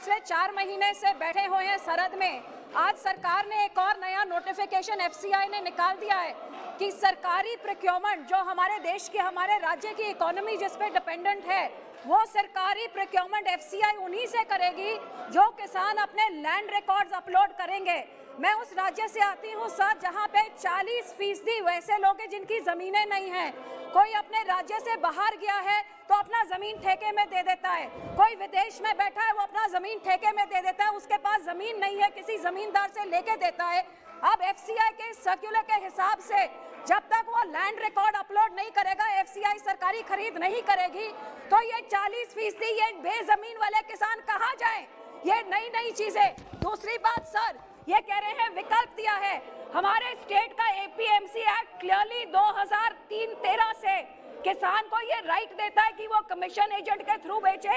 पिछले 4 महीने से बैठे हुए हैं सरहद में। आज सरकार ने एक और नया नोटिफिकेशन FCI ने निकाल दिया है कि सरकारी प्रोक्योरमेंट जो हमारे देश की, हमारे राज्य की इकोनॉमी जिस पे डिपेंडेंट है, वो सरकारी प्रोक्योरमेंट FCI उन्हीं से करेगी जो किसान अपने लैंड रिकॉर्ड्स अपलोड करेंगे। मैं उस राज्य से आती हूँ सर, जहाँ पे 40% वैसे लोग हैं जिनकी जमीनें नहीं हैं। कोई अपने राज्य से बाहर गया है तो अपना जमीन ठेके में दे देता है, कोई विदेश में बैठा है वो अपना जमीन ठेके में दे देता है, उसके पास जमीन नहीं है किसी जमींदार से लेके देता है। अब FCI के सर्कुलर के हिसाब से जब तक वो लैंड रिकॉर्ड अपलोड नहीं करेगा, FCI सरकारी खरीद नहीं करेगी, तो ये 40% ये बेजमीन वाले किसान कहाँ जाएं? ये नई चीजें। दूसरी बात सर, ये कह रहे हैं विकल्प दिया है। हमारे स्टेट का APMC एक्ट क्लियरली 2003-13 से किसान को ये राइट देता है कि वो कमीशन एजेंट के थ्रू बेचे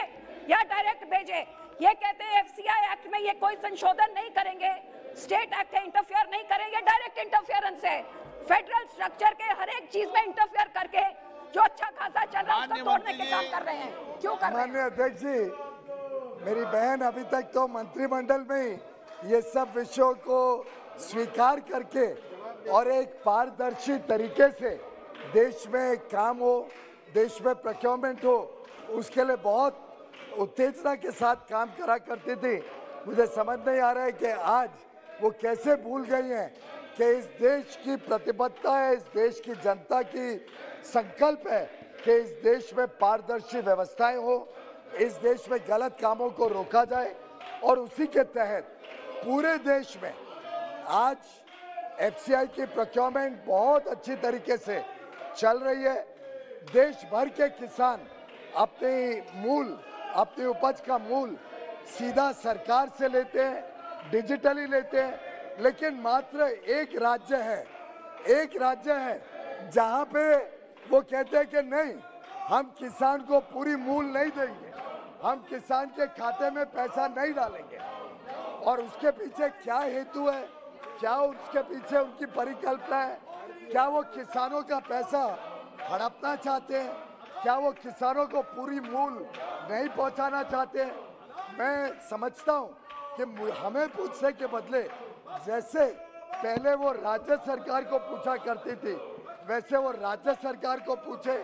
या डायरेक्ट बेचे। ये कहते हैं FCI एक्ट में ये कोई संशोधन नहीं करेंगे, स्टेट एक्ट है इंटरफेयर नहीं करेंगे, डायरेक्ट इंटरफेरेंस है। फेडरल स्ट्रक्चर के हर एक चीज में इंटरफेयर करके जो अच्छा खासा चल रहा है उसको तोड़ने के काम कर रहे हैं। क्यों कर रहे हैं? माननीय अध्यक्ष जी, मेरी बहन अभी तक तो मंत्रिमंडल में ये सब विषयों को स्वीकार करके और एक पारदर्शी तरीके से देश में काम हो, देश में प्रोक्योरमेंट हो, उसके लिए बहुत उत्तेजना के साथ काम करा करती थी। मुझे समझ नहीं आ रहा है कि आज वो कैसे भूल गई हैं कि इस देश की प्रतिबद्धता है, इस देश की जनता की संकल्प है कि इस देश में पारदर्शी व्यवस्थाएं हो, इस देश में गलत कामों को रोका जाए और उसी के तहत पूरे देश में आज FCI की प्रोक्योरमेंट बहुत अच्छी तरीके से चल रही है। देश भर के किसान अपनी उपज का मूल सीधा सरकार से लेते हैं, डिजिटली लेते हैं, लेकिन मात्र एक राज्य है जहां पे वो कहते हैं कि नहीं, हम किसान को पूरी मूल नहीं देंगे, हम किसान के खाते में पैसा नहीं डालेंगे। और उसके पीछे क्या हेतु है, क्या उसके पीछे उनकी परिकल्पना है? क्या वो किसानों का पैसा हड़पना चाहते हैं? क्या वो किसानों को पूरी मूल नहीं पहुंचाना चाहते हैं? मैं समझता हूं कि हमें पूछने के बदले जैसे पहले वो राज्य सरकार को पूछा करती थी, वैसे वो राज्य सरकार को पूछे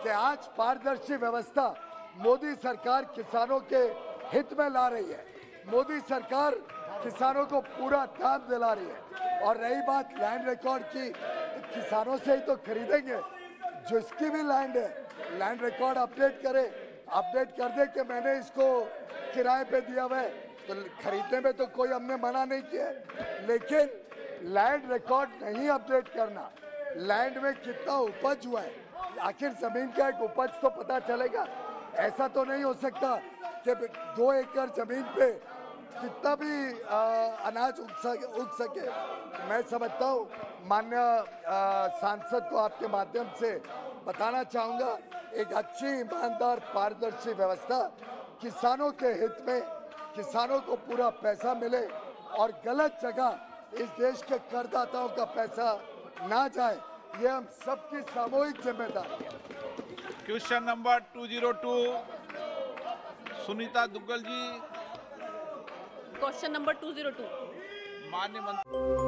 कि आज पारदर्शी व्यवस्था मोदी सरकार किसानों के हित में ला रही है, मोदी सरकार किसानों को पूरा दाम दिला रही है। और रही बात लैंड रिकॉर्ड की, तो किसानों से ही तो खरीदेंगे। जिसकी भी लैंड है, लैंड रिकॉर्ड अपडेट कर दे कि मैंने इसको किराए पे दिया हुआ है, तो खरीदने में तो कोई हमने मना नहीं किया है। लेकिन लैंड रिकॉर्ड नहीं अपडेट करना, लैंड में कितना उपज हुआ है, आखिर जमीन का एक उपज तो पता चलेगा। ऐसा तो नहीं हो सकता कि 2 एकड़ जमीन पे कितना भी अनाज उग सके। मैं समझता हूँ माननीय सांसद को आपके माध्यम से बताना चाहूँगा, एक अच्छी ईमानदार पारदर्शी व्यवस्था किसानों के हित में, किसानों को पूरा पैसा मिले और गलत जगह इस देश के करदाताओं का पैसा ना जाए, ये हम सबकी सामूहिक जिम्मेदारी है। क्वेश्चन नंबर 202 सुनीता दुग्गल जी। क्वेश्चन नंबर 202 माननीय मंत्री।